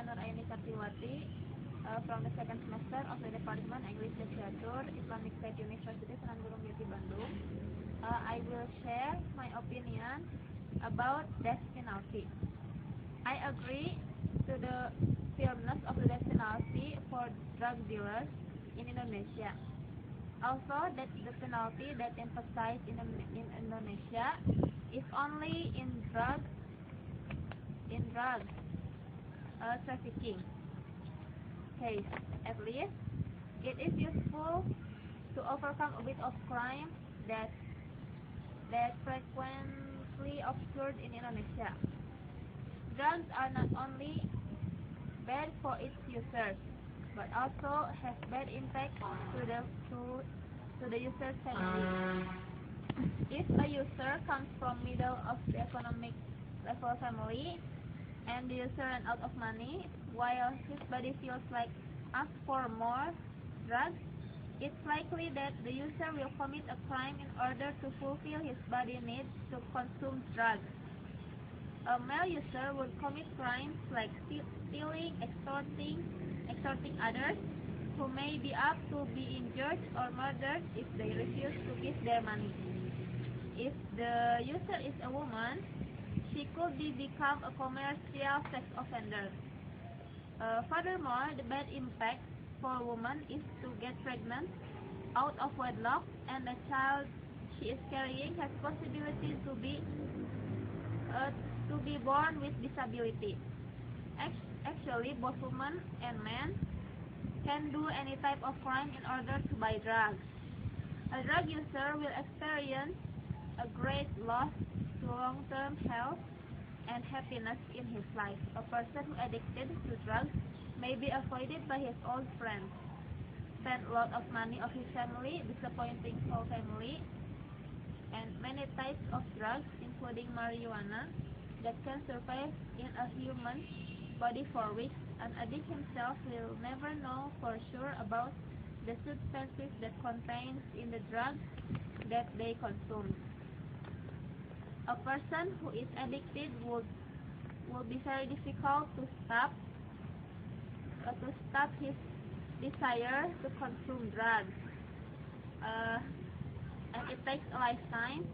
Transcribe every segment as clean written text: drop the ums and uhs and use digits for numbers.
Saya Nur Aini Kartiwati from the second semester of the Department English Literature, Islamic State University, Sunan Gunung Jati, Bandung. I will share my opinion about death penalty. I agree to the firmness of the death penalty for drug dealers in Indonesia. Also, that the penalty that emphasized in Indonesia is only in drug trafficking case. At least, it is useful to overcome a bit of crime that frequently occurred in Indonesia. Drugs are not only bad for its users, but also have bad impact to the user's family. If a user comes from middle of the economic level family, and the user runs out of money while his body feels like ask for more drugs, it's likely that the user will commit a crime in order to fulfill his body needs to consume drugs. A male user would commit crimes like stealing, extorting others who may be up to be injured or murdered if they refuse to give their money. If the user is a woman, she could become a commercial sex offender. Furthermore, the bad impact for a woman is to get pregnant out of wedlock, and the child she is carrying has possibility to be born with disability. Actually, both women and men can do any type of crime in order to buy drugs. A drug user will experience a great loss to long-term health and happiness in his life. A person who addicted to drugs may be avoided by his old friends, spend a lot of money of his family, disappointing whole family, and many types of drugs, including marijuana, that can survive in a human body for weeks. An addict himself will never know for sure about the substances that contains in the drugs that they consume. A person who is addicted will be very difficult to stop his desire to consume drugs, and it takes a lifetime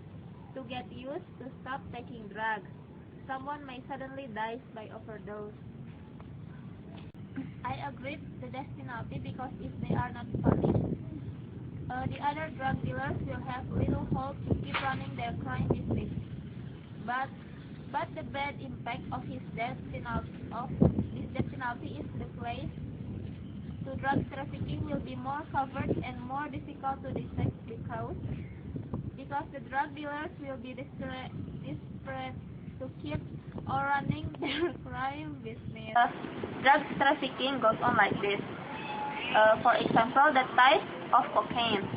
to get used to stop taking drugs. Someone may suddenly die by overdose. I agree with the death penalty because if they are not punished, the other drug dealers will have little hope to keep running their crime business. But the bad impact of this death penalty is the place to drug trafficking will be more covert and more difficult to detect because the drug dealers will be desperate to keep on running their crime business. Drug trafficking goes on like this. For example, the type of cocaine.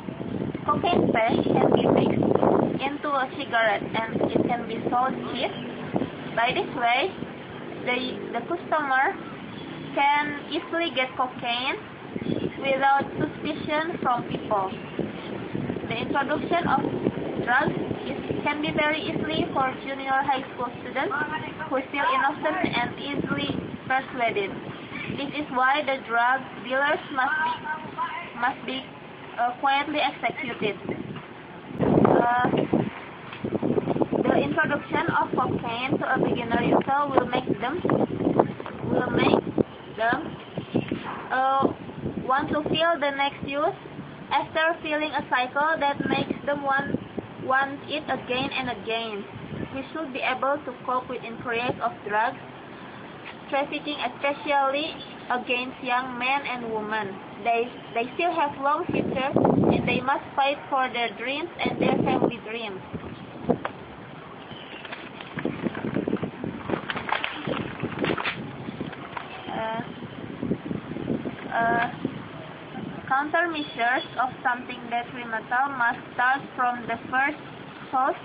Cocaine patch can be mixed into a cigarette and it can be sold cheap. By this way, the customer can easily get cocaine without suspicion from people. The introduction of drugs can be very easily for junior high school students who are still innocent and easily persuaded. This is why the drug dealers must be quietly executed. The introduction of cocaine to a beginner user will make them want to feel the next use after feeling a cycle that makes them want it again and again. We should be able to cope with increase of drugs trafficking, especially against young men and women. They still have long futures and they must fight for their dreams and their family dreams. Countermeasures of something detrimental must start from the first source,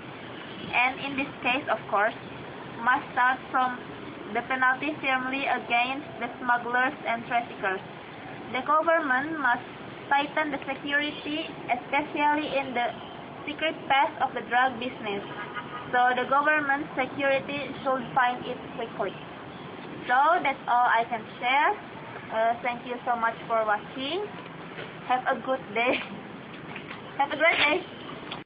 and in this case, of course, must start from the penalty firmly against the smugglers and traffickers. The government must tighten the security, especially in the secret path of the drug business, so the government security should find it quickly. So that's all I can share. Thank you so much for watching. Have a good day. Have a great day.